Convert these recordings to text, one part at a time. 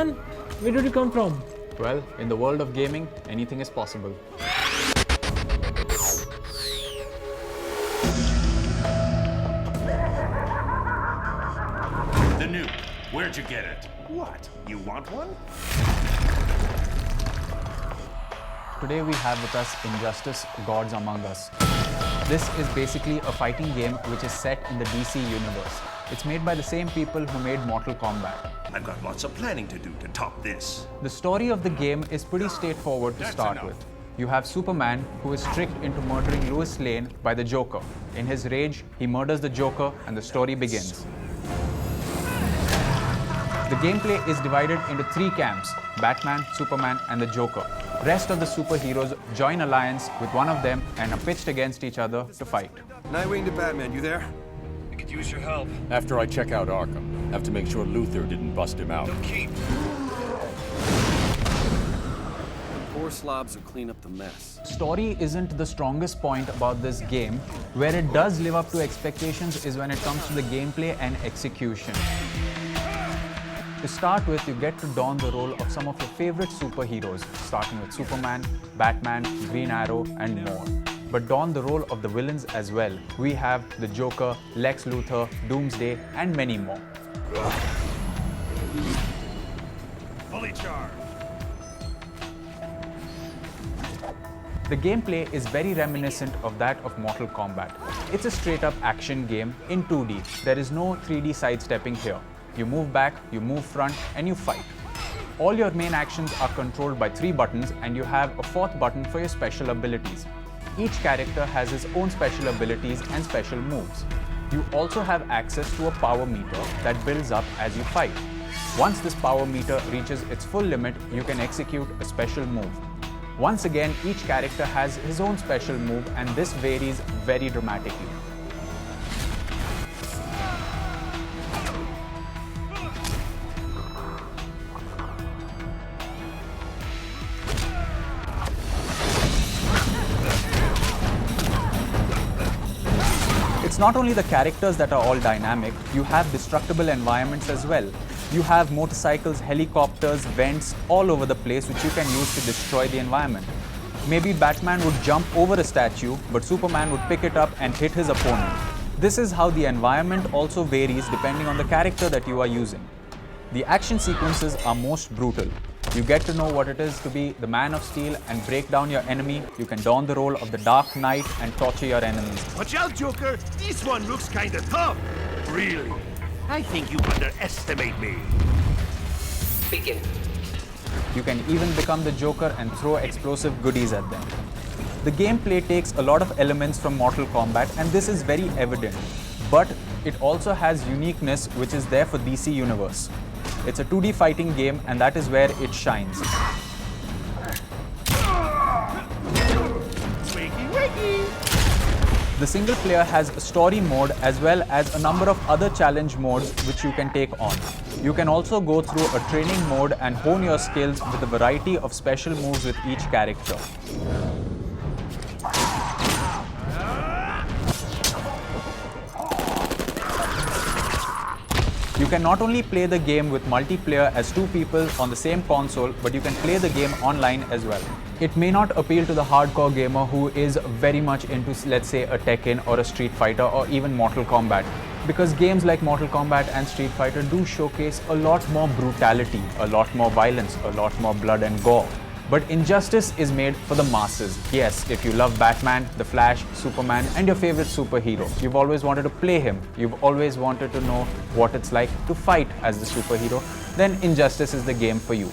man? Where did you come from? Well, in the world of gaming, anything is possible. The nuke. Where'd you get it? What? You want one? Today we have with us Injustice: Gods Among Us. This is basically a fighting game which is set in the DC universe. It's made by the same people who made Mortal Kombat. I've got lots of planning to do to top this. The story of the game is pretty straightforward to start with. You have Superman, who is tricked into murdering Lois Lane by the Joker. In his rage, he murders the Joker and the story begins. The gameplay is divided into 3 camps: Batman, Superman and the Joker. Rest of the superheroes join alliance with one of them and are pitched against each other to fight. Nightwing to Batman, you there? I could use your help. After I check out Arkham, have to make sure Luthor didn't bust him out. Keep. Poor slobs will clean up the mess. Story isn't the strongest point about this game. Where it does live up to expectations is when it comes to the gameplay and execution. To start with, you get to don the role of some of your favorite superheroes, starting with Superman, Batman, Green Arrow, and more. But don the role of the villains as well. We have the Joker, Lex Luthor, Doomsday, and many more. Fully charged. The gameplay is very reminiscent of that of Mortal Kombat. It's a straight-up action game in 2D. There is no 3D sidestepping here. You move back, you move front, and you fight. All your main actions are controlled by 3 buttons, and you have a 4th button for your special abilities. Each character has his own special abilities and special moves. You also have access to a power meter that builds up as you fight. Once this power meter reaches its full limit, you can execute a special move. Once again, each character has his own special move, and this varies very dramatically. It's not only the characters that are all dynamic, you have destructible environments as well. You have motorcycles, helicopters, vents all over the place which you can use to destroy the environment. Maybe Batman would jump over a statue, but Superman would pick it up and hit his opponent. This is how the environment also varies depending on the character that you are using. The action sequences are most brutal. You get to know what it is to be the Man of Steel and break down your enemy. You can don the role of the Dark Knight and torture your enemies. Watch out, Joker. This one looks kinda tough. Really? I think you underestimate me. Begin. You can even become the Joker and throw explosive goodies at them. The gameplay takes a lot of elements from Mortal Kombat, and this is very evident. But it also has uniqueness which is there for DC Universe. It's a 2D fighting game, and that is where it shines. The single player has a story mode as well as a number of other challenge modes which you can take on. You can also go through a training mode and hone your skills with a variety of special moves with each character. You can not only play the game with multiplayer as 2 people on the same console, but you can play the game online as well. It may not appeal to the hardcore gamer who is very much into, let's say, a Tekken or a Street Fighter or even Mortal Kombat, because games like Mortal Kombat and Street Fighter do showcase a lot more brutality, a lot more violence, a lot more blood and gore. But Injustice is made for the masses. Yes, if you love Batman, The Flash, Superman, and your favorite superhero, you've always wanted to play him, you've always wanted to know what it's like to fight as the superhero, then Injustice is the game for you.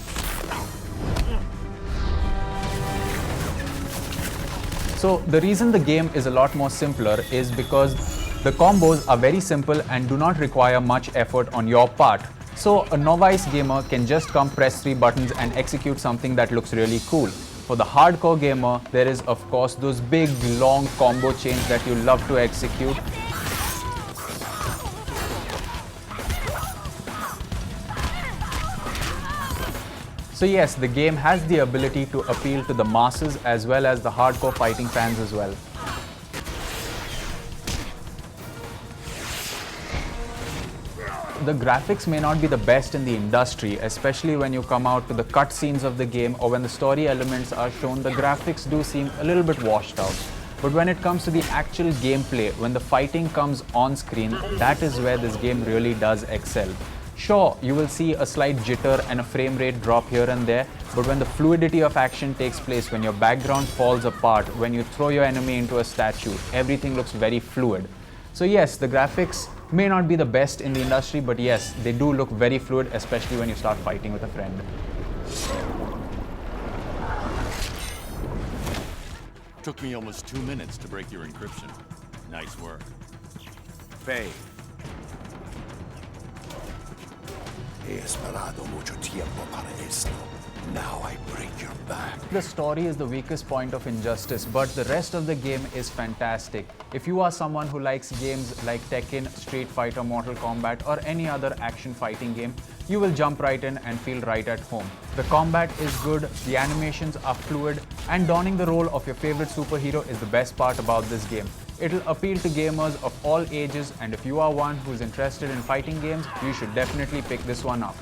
So the reason the game is a lot more simpler is because the combos are very simple and do not require much effort on your part. So a novice gamer can just come press 3 buttons and execute something that looks really cool. For the hardcore gamer, there is of course those big long combo chains that you love to execute. So yes, the game has the ability to appeal to the masses as well as the hardcore fighting fans as well. the graphics may not be the best in the industry, especially when you come out to the cutscenes of the game or when the story elements are shown, the graphics do seem a little bit washed out. But when it comes to the actual gameplay, when the fighting comes on screen, that is where this game really does excel. Sure, you will see a slight jitter and a frame rate drop here and there, but when the fluidity of action takes place, when your background falls apart, when you throw your enemy into a statue, everything looks very fluid. So yes, the graphics may not be the best in the industry, but yes, they do look very fluid, especially when you start fighting with a friend. Took me almost 2 minutes to break your encryption. Nice work. Faye. He esperado mucho tiempo para esto. Now I break your back. The story is the weakest point of Injustice, but the rest of the game is fantastic. If you are someone who likes games like Tekken, Street Fighter, Mortal Kombat, or any other action fighting game, you will jump right in and feel right at home. The combat is good, the animations are fluid, and donning the role of your favorite superhero is the best part about this game. It'll appeal to gamers of all ages, and if you are one who's interested in fighting games, you should definitely pick this one up.